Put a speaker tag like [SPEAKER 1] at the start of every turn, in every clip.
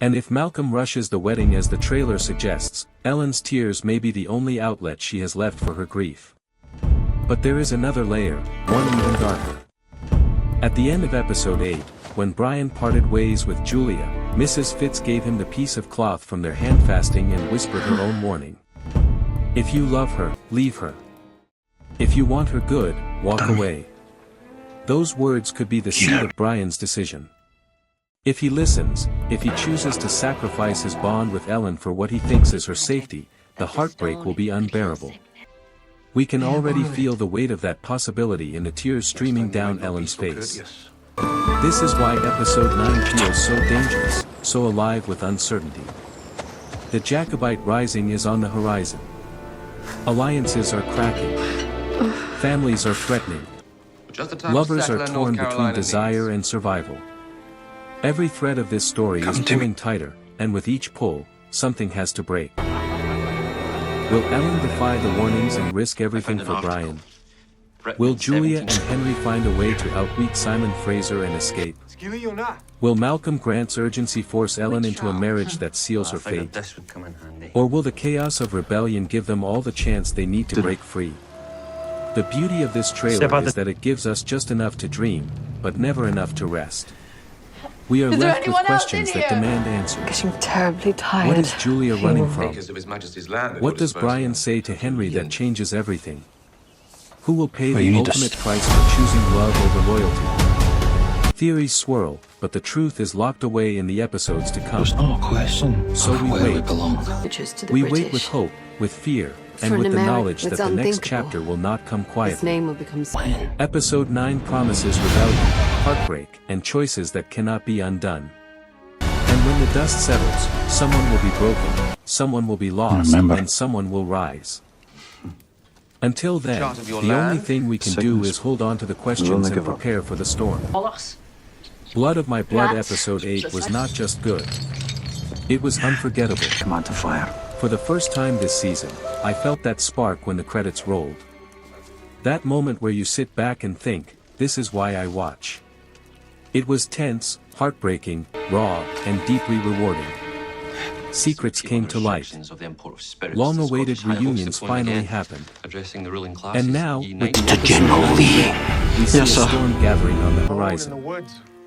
[SPEAKER 1] And if Malcolm rushes the wedding as the trailer suggests, Ellen's tears may be the only outlet she has left for her grief. But there is another layer, one even darker. At the end of episode 8, when Brian parted ways with Julia, Mrs. Fitz gave him the piece of cloth from their handfasting and whispered her own warning. If you love her, leave her. If you want her good, walk away. Those words could be the seed of Brian's decision. If he listens, if he chooses to sacrifice his bond with Ellen for what he thinks is her safety, the heartbreak will be unbearable. We can already feel the weight of that possibility in the tears streaming down Ellen's face. This is why episode 9 feels so dangerous, so alive with uncertainty. The Jacobite rising is on the horizon. Alliances are cracking. Families are threatening. Lovers are torn between desire and survival. Every thread of this story is pulling tighter, and with each pull, something has to break. Will Ellen defy the warnings and risk everything for Brian? Will Julia and Henry find a way to outwit Simon Fraser and escape? Will Malcolm Grant's urgency force Ellen into a marriage that seals her fate? Or will the chaos of rebellion give them all the chance they need to break free? The beauty of this trailer is that it gives us just enough to dream, but never enough to rest. We are left with questions that demand answers.
[SPEAKER 2] Getting terribly tired.
[SPEAKER 1] What is Julia running from? What does Brian say to Henry that changes everything? Who will pay the ultimate price for choosing love over loyalty? Theories swirl, but the truth is locked away in the episodes to come.
[SPEAKER 3] There's no question
[SPEAKER 1] So we
[SPEAKER 3] where
[SPEAKER 1] wait.
[SPEAKER 3] we belong.
[SPEAKER 1] We wait with hope, with fear, and with the knowledge that the next chapter will not come
[SPEAKER 2] His
[SPEAKER 1] quietly.
[SPEAKER 2] name will become
[SPEAKER 1] Episode 9 promises rebellion, heartbreak, and choices that cannot be undone. And when the dust settles, someone will be broken, someone will be lost, and someone will rise. Until then, the only thing we can do is hold on to the questions and prepare for the storm. Blood of My Blood episode 8 was not just good. It was unforgettable.
[SPEAKER 3] Command to fire.
[SPEAKER 1] For the first time this season, I felt that spark when the credits rolled. That moment where you sit back and think, this is why I watch. It was tense, heartbreaking, raw, and deeply rewarding. Secrets came to light. Long-awaited reunions finally happened. And now, with the episode 9, we see a storm gathering on the horizon.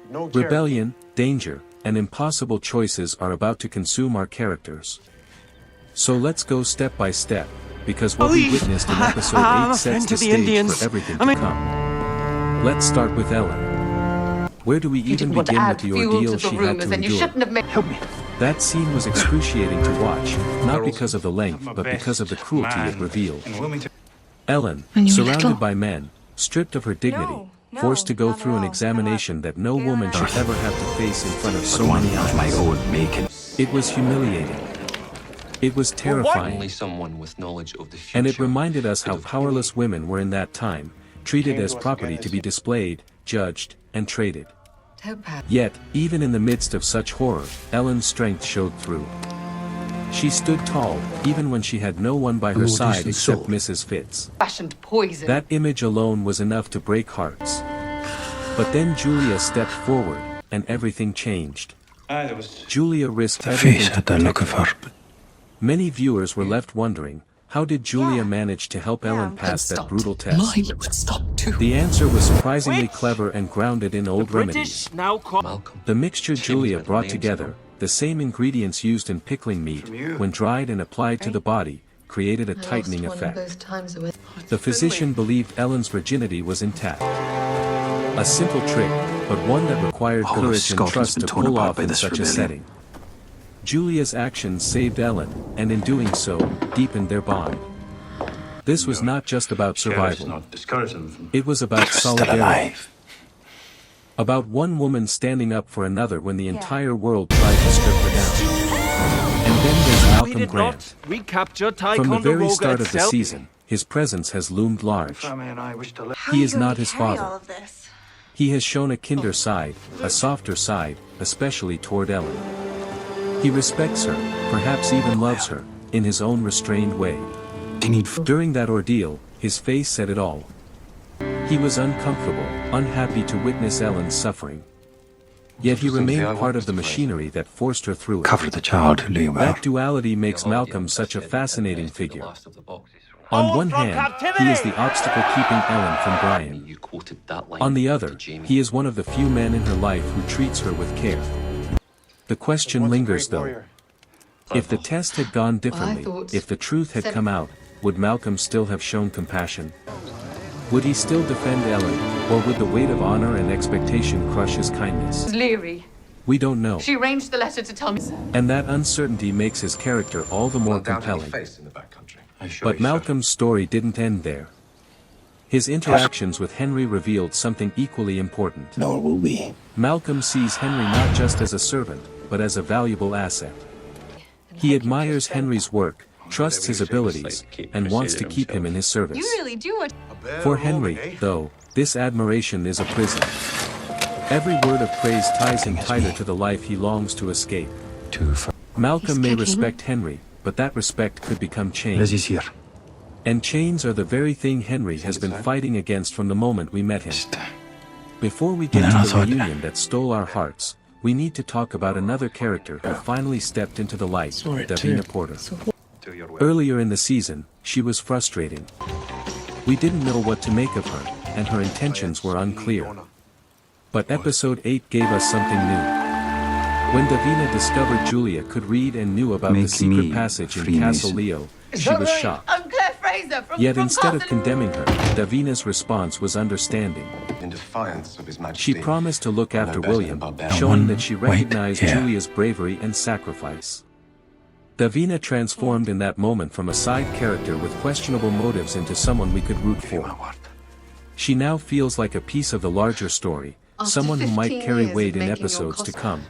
[SPEAKER 1] Rebellion, danger, and impossible choices are about to consume our characters. So let's go step by step, because what we witnessed in episode 8 sets the stage for everything to come. Let's start with Ellen. Where do we even begin with the ordeal she had to endure?
[SPEAKER 3] Help me.
[SPEAKER 1] That scene was excruciating to watch, not because of the length but because of the cruelty it revealed. Ellen, surrounded by men, stripped of her dignity, forced to go through an examination that no woman should ever have to face in front of so many eyes. It was humiliating. It was terrifying. And it reminded us how powerless women were in that time, treated as property to be displayed, judged, and traded. Yet, even in the midst of such horror, Ellen's strength showed through. She stood tall, even when she had no one by her side except Mrs. Fitz. That image alone was enough to break hearts. But then Julia stepped forward, and everything changed. Julia risked everything to protect her. Many viewers were left wondering, how did Julia manage to help Ellen pass that brutal test? The answer was surprisingly clever and grounded in old remedies. The mixture Julia brought together, the same ingredients used in pickling meat, when dried and applied to the body, created a tightening effect. The physician believed Ellen's virginity was intact. A simple trick, but one that required courage and trust to pull off in such a setting. Julia's actions saved Ellen, and in doing so, deepened their bond. This was not just about survival. It was about solidarity. About one woman standing up for another when the entire world tried to strip her down. And then there's Malcolm Grant. From the very start of the season, his presence has loomed large. He is not his father. He has shown a kinder side, a softer side, especially toward Ellen. He respects her, perhaps even loves her, in his own restrained way. During that ordeal, his face said it all. He was uncomfortable, unhappy to witness Ellen's suffering. yet he remained part of the machinery that forced her through it.
[SPEAKER 2] Cover the child who lay well.
[SPEAKER 1] That duality makes Malcolm such a fascinating figure. On one hand, he is the obstacle keeping Ellen from Brian. On the other, he is one of the few men in her life who treats her with care. The question lingers though. If the test had gone differently, if the truth had come out, would Malcolm still have shown compassion? Would he still defend Ellen, or would the weight of honor and expectation crush his kindness?
[SPEAKER 3] Leary.
[SPEAKER 1] We don't know.
[SPEAKER 3] She arranged the letter to tell me.
[SPEAKER 1] And that uncertainty makes his character all the more compelling. But Malcolm's story didn't end there. His interactions with Henry revealed something equally important.
[SPEAKER 2] Nor will we.
[SPEAKER 1] Malcolm sees Henry not just as a servant, but as a valuable asset. He admires Henry's work, trusts his abilities, and wants to keep him in his service.
[SPEAKER 3] You really do it.
[SPEAKER 1] For Henry, though, this admiration is a prison. Every word of praise ties him tighter to the life he longs to escape. Malcolm may respect Henry, but that respect could become chains.
[SPEAKER 2] Here.
[SPEAKER 1] And chains are the very thing Henry has been fighting against from the moment we met him. Before we get to the reunion that stole our hearts, we need to talk about another character who finally stepped into the light, Davina Porter. Earlier in the season, she was frustrating. We didn't know what to make of her, and her intentions were unclear. But episode 8 gave us something new. When Davina discovered Julia could read and knew about the secret passage in Castle Leo, she was shocked.
[SPEAKER 3] I'm Claire Fraser
[SPEAKER 1] Yet instead of condemning her, Davina's response was understanding.
[SPEAKER 4] In defiance of His Majesty,
[SPEAKER 1] She promised to look after William, showing that she recognized Julia's bravery and sacrifice. Davina transformed in that moment from a side character with questionable motives into someone we could root for. She now feels like a piece of the larger story, someone who might carry weight in episodes to come.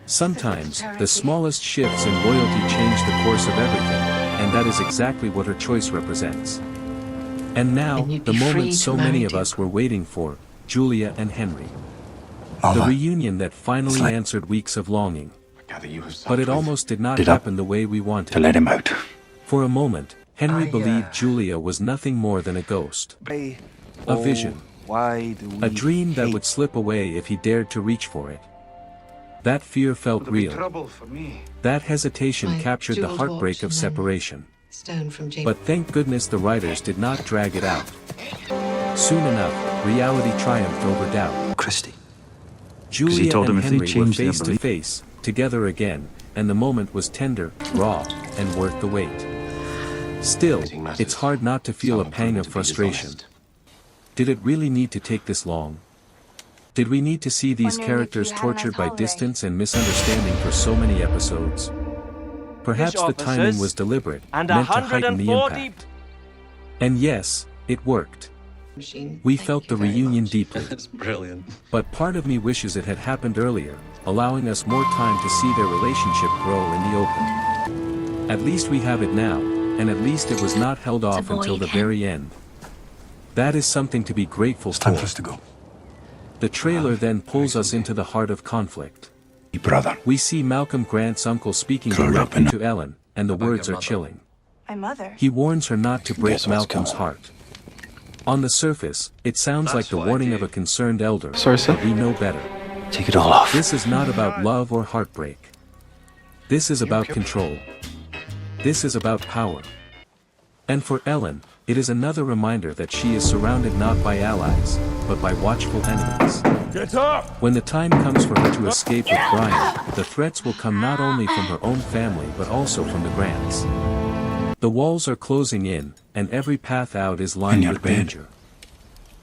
[SPEAKER 1] Sometimes, the smallest shifts in loyalty change the course of everything, and that is exactly what her choice represents. And now, the moment so many of us were waiting for, Julia and Henry. The reunion that finally answered weeks of longing. But it almost did not happen the way we wanted.
[SPEAKER 2] To let him out.
[SPEAKER 1] For a moment, Henry believed Julia was nothing more than a ghost. A vision. A dream that would slip away if he dared to reach for it. That fear felt real. That hesitation captured the heartbreak of separation. But thank goodness the writers did not drag it out. Soon enough, reality triumphed over doubt.
[SPEAKER 2] Christy.
[SPEAKER 1] Julia and Henry were face to face, together again, and the moment was tender, raw, and worth the wait. Still, it's hard not to feel a pang of frustration. Did it really need to take this long? Did we need to see these characters tortured by distance and misunderstanding for so many episodes? Perhaps the timing was deliberate, meant to heighten the impact. And yes, it worked. We felt the reunion deeply.
[SPEAKER 5] That's brilliant.
[SPEAKER 1] But part of me wishes it had happened earlier, allowing us more time to see their relationship grow in the open. At least we have it now, and at least it was not held off until the very end. That is something to be grateful for.
[SPEAKER 2] It's time for us to go.
[SPEAKER 1] The trailer then pulls us into the heart of conflict.
[SPEAKER 2] Brother.
[SPEAKER 1] We see Malcolm Grant's uncle speaking directly to Ellen, and the words are chilling.
[SPEAKER 6] My mother.
[SPEAKER 1] He warns her not to break Malcolm's heart. On the surface, it sounds like the warning of a concerned elder, but we know better.
[SPEAKER 2] Take it all off.
[SPEAKER 1] This is not about love or heartbreak. This is about control. This is about power. And for Ellen, it is another reminder that she is surrounded not by allies, but by watchful enemies.
[SPEAKER 7] Get up!
[SPEAKER 1] When the time comes for her to escape with Brian, the threats will come not only from her own family but also from the Grants. The walls are closing in, and every path out is lined with danger.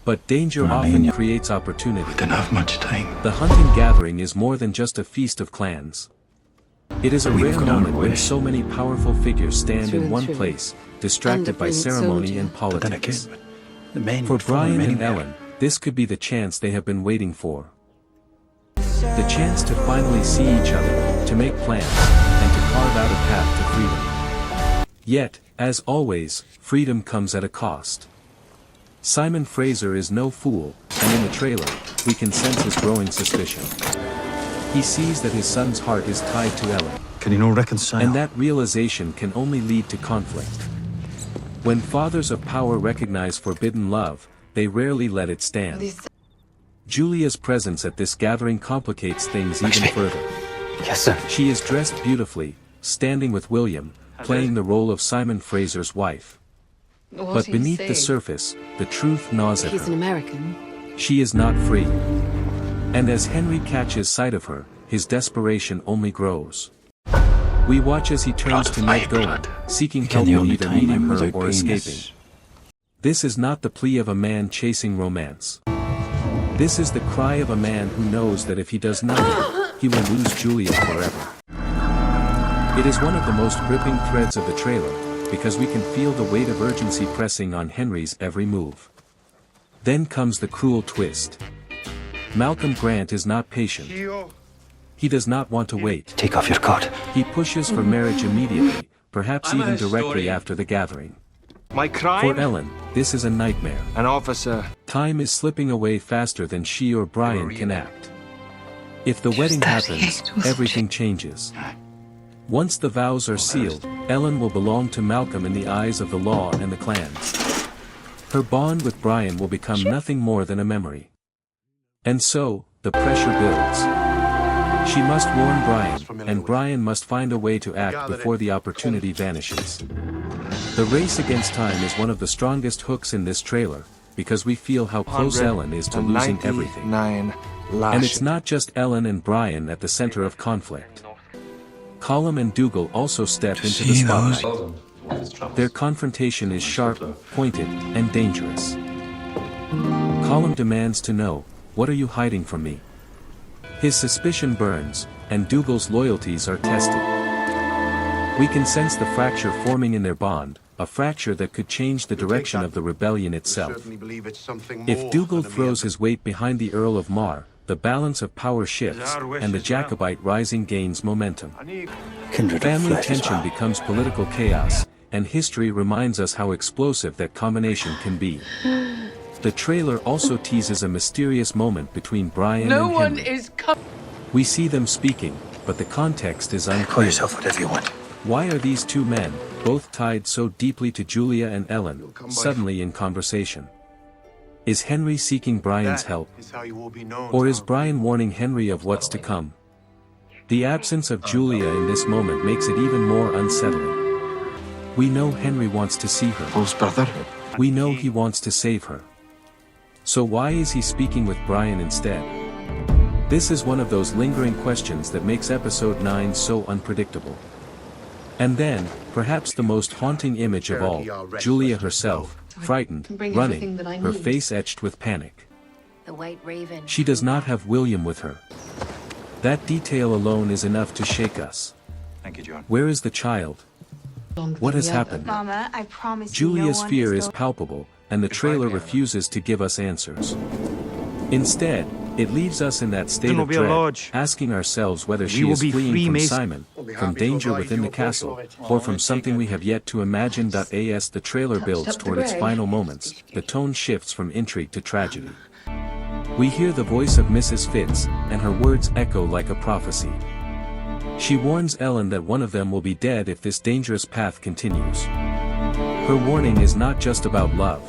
[SPEAKER 1] But danger often creates opportunity.
[SPEAKER 2] We don't have much time.
[SPEAKER 1] The hunting gathering is more than just a feast of clans. It is a rare moment when so many powerful figures stand in one place, distracted by ceremony and politics. For Brian and Ellen, this could be the chance they have been waiting for. The chance to finally see each other, to make plans, and to carve out a path to freedom. Yet, as always, freedom comes at a cost. Simon Fraser is no fool, and in the trailer, we can sense his growing suspicion. He sees that his son's heart is tied to Ellen.
[SPEAKER 2] Can he not reconcile?
[SPEAKER 1] And that realization can only lead to conflict. When fathers of power recognize forbidden love, they rarely let it stand. Julia's presence at this gathering complicates things even further.
[SPEAKER 2] Yes, sir.
[SPEAKER 1] She is dressed beautifully, standing with William, playing the role of Simon Fraser's wife. But beneath the surface, the truth gnaws at
[SPEAKER 5] He's
[SPEAKER 1] her.
[SPEAKER 5] an American.
[SPEAKER 1] She is not free. And as Henry catches sight of her, his desperation only grows. We watch as he turns to Ned going, seeking help in either meeting her or escaping. This is not the plea of a man chasing romance. This is the cry of a man who knows that if he does nothing, he will lose Julia forever. It is one of the most gripping threads of the trailer, because we can feel the weight of urgency pressing on Henry's every move. Then comes the cruel twist. Malcolm Grant is not patient. He does not want to wait.
[SPEAKER 2] Take off your coat.
[SPEAKER 1] He pushes for marriage immediately, perhaps even directly after the gathering.
[SPEAKER 6] My crime?
[SPEAKER 1] For Ellen, this is a nightmare.
[SPEAKER 6] An officer.
[SPEAKER 1] Time is slipping away faster than she or Brian can act. If the wedding happens, everything changes. Once the vows are sealed, Ellen will belong to Malcolm in the eyes of the law and the clans. Her bond with Brian will become nothing more than a memory. And so, the pressure builds. She must warn Brian, and Brian must find a way to act before the opportunity vanishes. The race against time is one of the strongest hooks in this trailer, because we feel how close Ellen is to losing everything. And it's not just Ellen and Brian at the center of conflict. Colum and Dougal also step into the spotlight. Their confrontation is sharp, pointed, and dangerous. Colum demands to know, "What are you hiding from me?" His suspicion burns, and Dougal's loyalties are tested. We can sense the fracture forming in their bond, a fracture that could change the direction of the rebellion itself. If Dougal throws his weight behind the Earl of Mar, the balance of power shifts, and the Jacobite rising gains momentum. Family tension becomes political chaos, and history reminds us how explosive that combination can be. The trailer also teases a mysterious moment between Brian and Henry. We see them speaking, but the context is
[SPEAKER 2] Call
[SPEAKER 1] unclear.
[SPEAKER 2] yourself whatever you want.
[SPEAKER 1] Why are these two men, both tied so deeply to Julia and Ellen, suddenly in conversation? Is Henry seeking Brian's help? Or is Brian warning Henry of what's to come? The absence of Julia in this moment makes it even more unsettling. We know Henry wants to see her.
[SPEAKER 2] brother.
[SPEAKER 1] We know he wants to save her. So why is he speaking with Brian instead? This is one of those lingering questions that makes episode 9 so unpredictable. And then, perhaps the most haunting image of all, Julia herself, frightened, running, her face etched with panic.
[SPEAKER 5] The White Raven.
[SPEAKER 1] She does not have William with her. That detail alone is enough to shake us.
[SPEAKER 2] Thank you, John.
[SPEAKER 1] Where is the child? What has happened?
[SPEAKER 3] Mama, I promise
[SPEAKER 1] Julia's fear is palpable, and the trailer refuses to give us answers. Instead, it leaves us in that state of dread, asking ourselves whether she is fleeing from Simon, from danger within the castle, or from something we have yet to imagine. As the trailer builds toward its final moments, the tone shifts from intrigue to tragedy. We hear the voice of Mrs. Fitz, and her words echo like a prophecy. She warns Ellen that one of them will be dead if this dangerous path continues. Her warning is not just about love.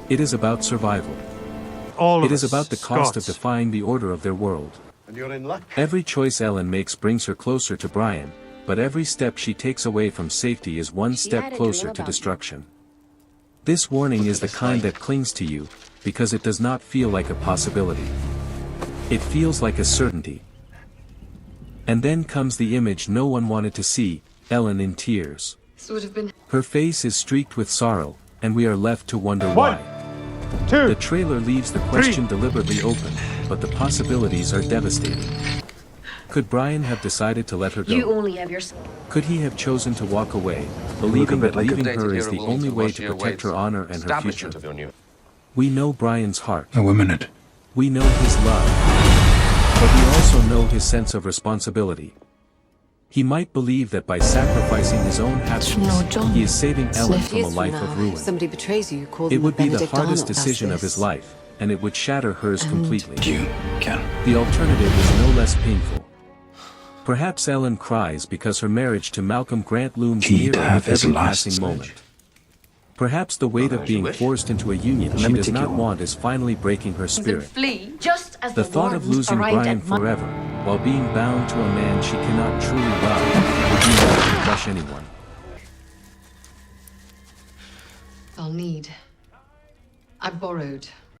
[SPEAKER 1] It is about survival. It is about the cost of defying the order of their world. Every choice Ellen makes brings her closer to Brian, but every step she takes away from safety is one step closer to destruction. This warning is the kind that clings to you, because it does not feel like a possibility. It feels like a certainty. And then comes the image no one wanted to see, Ellen in tears. Her face is streaked with sorrow, and we are left to wonder why. The trailer leaves the question deliberately open, but the possibilities are devastating. Could Brian have decided to let her go?
[SPEAKER 5] You only have your...
[SPEAKER 1] Could he have chosen to walk away, believing that leaving her is the only way to protect her honor and her future? We know Brian's heart.
[SPEAKER 2] A minute.
[SPEAKER 1] We know his love. But we also know his sense of responsibility. He might believe that by sacrificing his own happiness, he is saving Ellen from a life of ruin.
[SPEAKER 5] If somebody betrays you, you call
[SPEAKER 1] It
[SPEAKER 5] them
[SPEAKER 1] would
[SPEAKER 5] a
[SPEAKER 1] be the
[SPEAKER 5] Benedict
[SPEAKER 1] hardest
[SPEAKER 5] Arnold
[SPEAKER 1] decision of
[SPEAKER 5] does
[SPEAKER 1] his life, and it would shatter hers completely.
[SPEAKER 2] You can.
[SPEAKER 1] The alternative is no less painful. Perhaps Ellen cries because her marriage to Malcolm Grant looms
[SPEAKER 2] He'd
[SPEAKER 1] nearer
[SPEAKER 2] have
[SPEAKER 1] with
[SPEAKER 2] his
[SPEAKER 1] every
[SPEAKER 2] last
[SPEAKER 1] passing moment. Perhaps the weight
[SPEAKER 4] Well,
[SPEAKER 1] of
[SPEAKER 4] as you
[SPEAKER 1] being
[SPEAKER 4] wish.
[SPEAKER 1] forced into a union
[SPEAKER 2] Let
[SPEAKER 1] she
[SPEAKER 2] me
[SPEAKER 1] does
[SPEAKER 2] take
[SPEAKER 1] not
[SPEAKER 2] you home.
[SPEAKER 1] want is finally breaking her spirit.
[SPEAKER 3] Flee.
[SPEAKER 5] Just as
[SPEAKER 1] The thought of
[SPEAKER 5] wardens
[SPEAKER 1] losing
[SPEAKER 5] arrived
[SPEAKER 1] Brian
[SPEAKER 5] at my-
[SPEAKER 1] forever, while being bound to a man she cannot truly love, would be enough to crush anyone.
[SPEAKER 3] I'll need. I borrowed